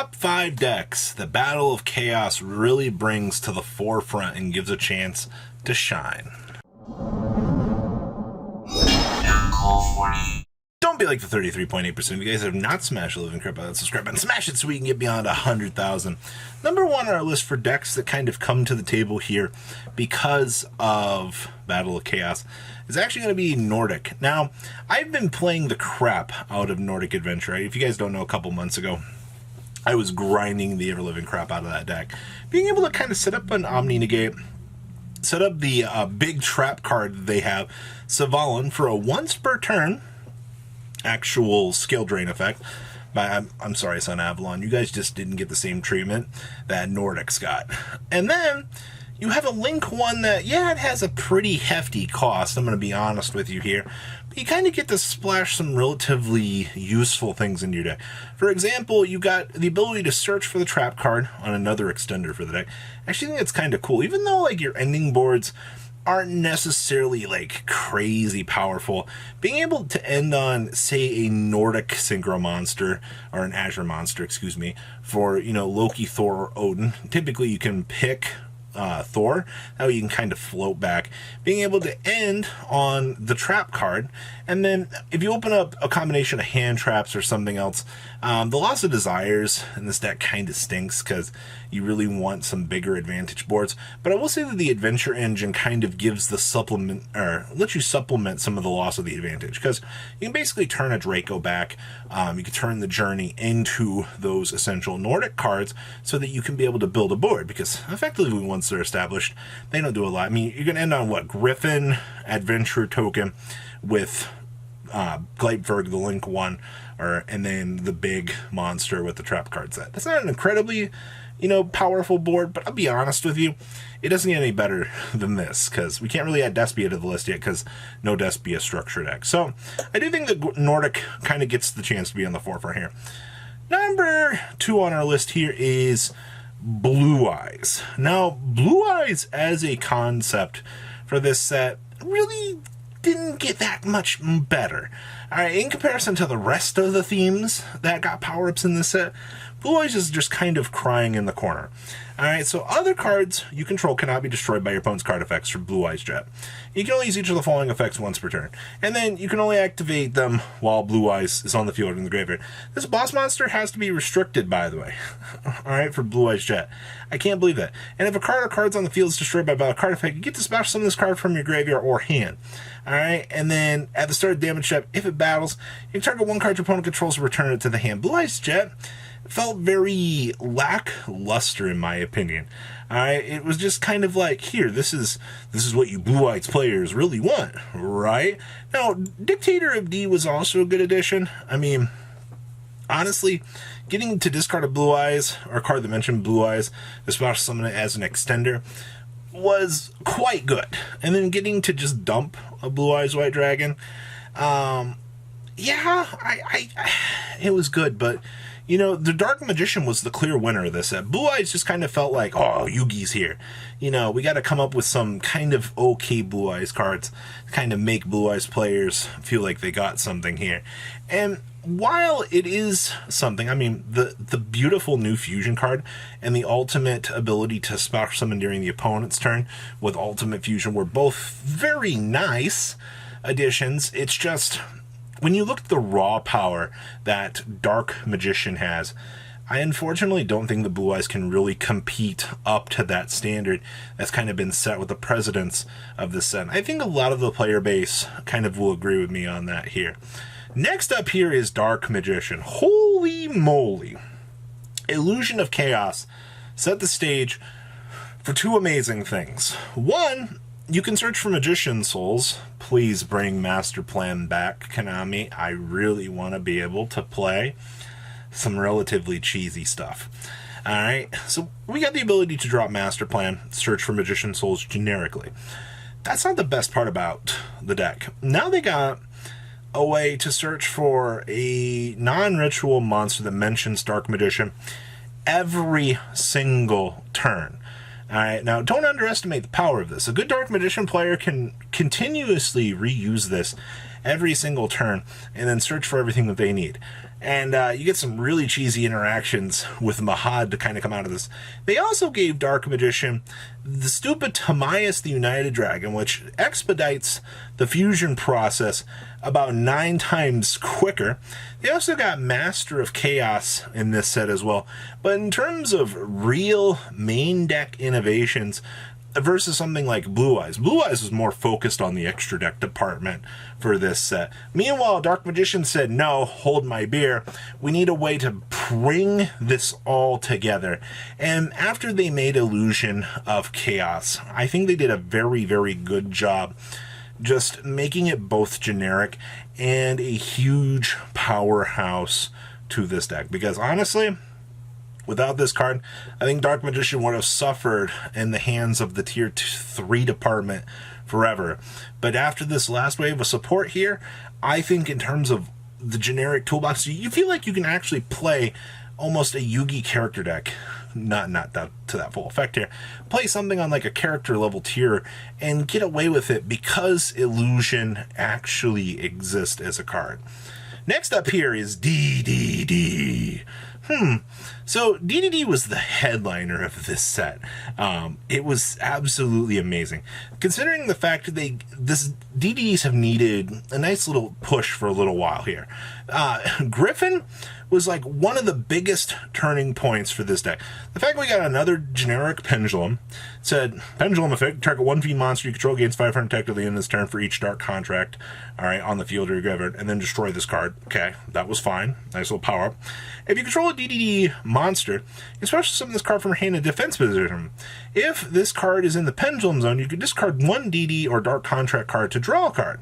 top 5 decks the Battle of Chaos really brings to the forefront and gives a chance to shine. Don't be like the 33.8% of you guys that have not smashed the living crap out of that subscribe button. Smash it so we can get beyond 100,000. Number 1 on our list for decks that kind of come to the table here because of Battle of Chaos is actually going to be Nordic. Now, I've been playing the crap out of Nordic Adventure. If you guys don't know, a couple months ago, I was grinding the ever-living crap out of that deck. Being able to kind of set up an Omni Negate, set up the big trap card that they have, Svalin, for a once per turn actual skill drain effect. But I'm sorry, Sun Avalon, you guys just didn't get the same treatment that Nordic's got. And then you have a Link one that, yeah, it has a pretty hefty cost, I'm going to be honest with you here. But you kind of get to splash some relatively useful things into your deck. For example, you got the ability to search for the trap card on another extender for the deck. I actually think it's kind of cool, even though like your ending boards aren't necessarily like crazy powerful. Being able to end on, say, a Nordic Synchro monster, or an Azure monster, excuse me, for, you know, Loki, Thor, or Odin. Typically you can pick Thor, that way you can kind of float back. Being able to end on the trap card, and then if you open up a combination of hand traps or something else, the loss of desires in this deck kind of stinks because you really want some bigger advantage boards. But I will say that the adventure engine kind of gives the supplement, or lets you supplement some of the loss of the advantage, because you can basically turn a Draco back, you can turn the journey into those essential Nordic cards so that you can be able to build a board, because effectively once they're established, they don't do a lot. I mean, you're going to end on what? Griffin, Adventure Token with Gleipverg, the Link one, and then the big monster with the trap card set. That's not an incredibly, you know, powerful board, but I'll be honest with you, it doesn't get any better than this, because we can't really add Despia to the list yet, because no Despia structure deck. So I do think that Nordic kind of gets the chance to be on the forefront here. Number 2 on our list here is Blue Eyes. Now, Blue Eyes as a concept for this set really didn't get that much better. Alright, in comparison to the rest of the themes that got power-ups in this set, Blue Eyes is just kind of crying in the corner. Alright, so other cards you control cannot be destroyed by your opponent's card effects for Blue Eyes Jet. You can only use each of the following effects once per turn, and then you can only activate them while Blue Eyes is on the field or in the graveyard. This boss monster has to be restricted, by the way, alright, for Blue Eyes Jet. I can't believe that. And if a card or cards on the field is destroyed by a card effect, you get to smash some of this card from your graveyard or hand. Alright, and then at the start of damage step, if it battles, you can target one card your opponent controls and return it to the hand. Blue Eyes Jet felt very lackluster in my opinion. Alright, it was just kind of like, here, this is what you Blue Eyes players really want, right? Now, Dictator of D was also a good addition. I mean, honestly, getting to discard a Blue Eyes, or a card that mentioned Blue Eyes, especially summon it as an extender, was quite good. And then getting to just dump a Blue Eyes White Dragon, yeah, it was good, but you know, the Dark Magician was the clear winner of this set. Blue Eyes just kind of felt like, oh, Yugi's here. You know, we got to come up with some kind of okay Blue Eyes cards to kind of make Blue Eyes players feel like they got something here. And while it is something, I mean, the beautiful new fusion card and the ultimate ability to smash summon during the opponent's turn with ultimate fusion were both very nice additions. It's just, when you look at the raw power that Dark Magician has, I unfortunately don't think the Blue Eyes can really compete up to that standard that's kind of been set with the precedence of this set. I think a lot of the player base kind of will agree with me on that here. Next up here is Dark Magician. Holy moly. Illusion of Chaos set the stage for 2 amazing things. One, you can search for Magician Souls. Please bring Master Plan back, Konami. I really want to be able to play some relatively cheesy stuff. Alright, so we got the ability to drop Master Plan, search for Magician Souls generically. That's not the best part about the deck. Now they got a way to search for a non-ritual monster that mentions Dark Magician every single turn. Alright, now don't underestimate the power of this. A good Dark Magician player can continuously reuse this every single turn and then search for everything that they need. And you get some really cheesy interactions with Mahad to kind of come out of this. They also gave Dark Magician the stupid Timaeus the United Dragon, which expedites the fusion process about 9 times quicker. They also got Master of Chaos in this set as well. But in terms of real main deck innovations, versus something like Blue Eyes. Blue Eyes was more focused on the extra deck department for this set. Meanwhile, Dark Magician said, no, hold my beer. We need a way to bring this all together. And after they made Illusion of Chaos, I think they did a very, very good job just making it both generic and a huge powerhouse to this deck. Because honestly, without this card, I think Dark Magician would have suffered in the hands of the Tier 3 department forever. But after this last wave of support here, I think in terms of the generic toolbox, you feel like you can actually play almost a Yugi character deck. Not that to that full effect here. Play something on like a character level tier and get away with it because Illusion actually exists as a card. Next up here is DDD. So DDD was the headliner of this set. It was absolutely amazing. Considering the fact that DDDs have needed a nice little push for a little while here. Griffin was like one of the biggest turning points for this deck. The fact we got another generic Pendulum, said, Pendulum effect, target 1v monster you control gains 500 attack till the end of this turn for each dark contract, alright, on the field or your graveyard, and then destroy this card. Okay, that was fine. Nice little power up. If you control a DDD monster, you special summon this card from your hand in defense position. If this card is in the Pendulum zone, you can discard one DD or dark contract card to draw a card.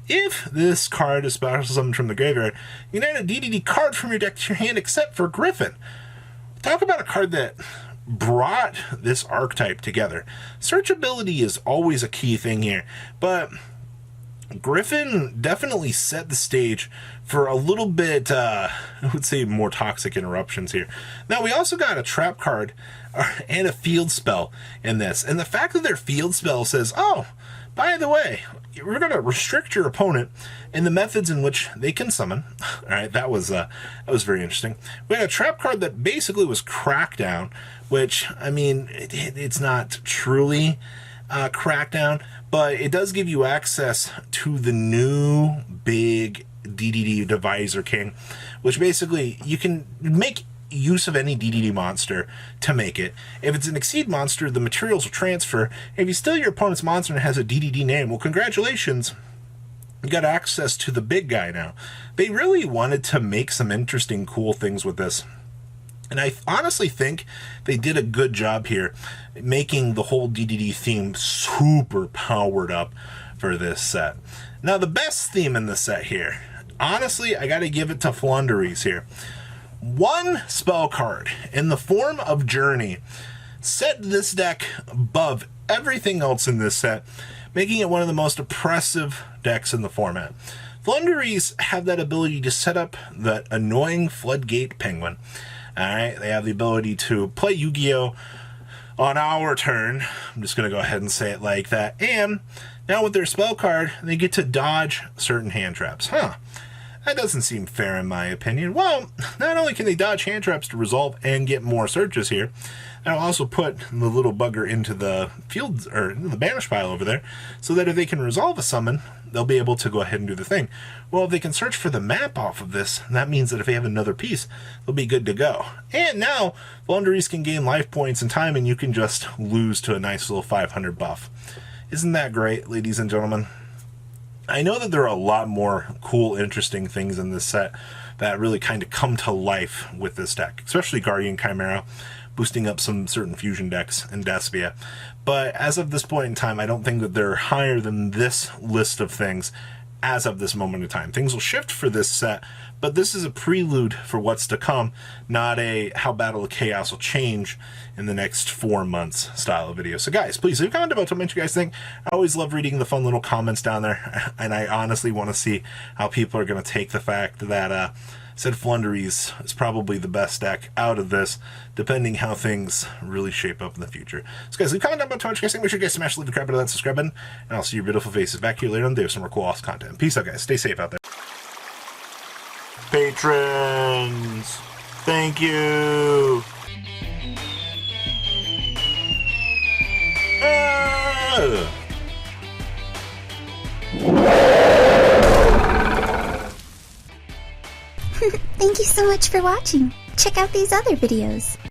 If this card is special summoned from the graveyard, you can add a DDD card from your deck to your hand except for Griffin. Talk about a card that brought this archetype together. Searchability is always a key thing here, but Griffin definitely set the stage for a little bit, I would say, more toxic interruptions here. Now, we also got a trap card and a field spell in this, and the fact that their field spell says, oh, by the way, we're going to restrict your opponent in the methods in which they can summon. All right, that was very interesting. We had a trap card that basically was Crackdown, which, I mean, it's not truly Crackdown, but it does give you access to the new big DDD Divisor King, which basically you can make use of any DDD monster to make it. If it's an Exceed monster, the materials will transfer. If you steal your opponent's monster and it has a DDD name, well, congratulations, you got access to the big guy now. They really wanted to make some interesting, cool things with this. And I honestly think they did a good job here making the whole DDD theme super powered up for this set. Now, the best theme in the set here, honestly, I got to give it to Flanders here. One spell card in the form of Journey set this deck above everything else in this set, making it one of the most oppressive decks in the format. Flanders have that ability to set up that annoying Floodgate Penguin. Alright, they have the ability to play Yu-Gi-Oh! On our turn. I'm just going to go ahead and say it like that. And now with their spell card, they get to dodge certain hand traps. That doesn't seem fair in my opinion. Well, not only can they dodge hand traps to resolve and get more searches here, I'll also put the little bugger into the field, or the banish pile over there, so that if they can resolve a summon, they'll be able to go ahead and do the thing. Well, if they can search for the map off of this, that means that if they have another piece, they'll be good to go. And now, Flanders can gain life points and time, and you can just lose to a nice little 500 buff. Isn't that great, ladies and gentlemen? I know that there are a lot more cool, interesting things in this set that really kind of come to life with this deck, especially Guardian Chimera, boosting up some certain fusion decks in Despia. But as of this point in time, I don't think that they're higher than this list of things as of this moment in time. Things will shift for this set, but this is a prelude for what's to come, not a how Battle of Chaos will change in the next 4 months style of video. So guys, please leave a comment about what you guys think. I always love reading the fun little comments down there, and I honestly want to see how people are going to take the fact that said Flanders is probably the best deck out of this, depending how things really shape up in the future. So guys, leave a comment down below what you guys think. Make sure you guys smash the crap out of that subscribe button, and I'll see your beautiful faces back here later on the day with some more cool awesome content. Peace out, guys. Stay safe out there. Patrons, thank you. Thank you so much for watching. Check out these other videos.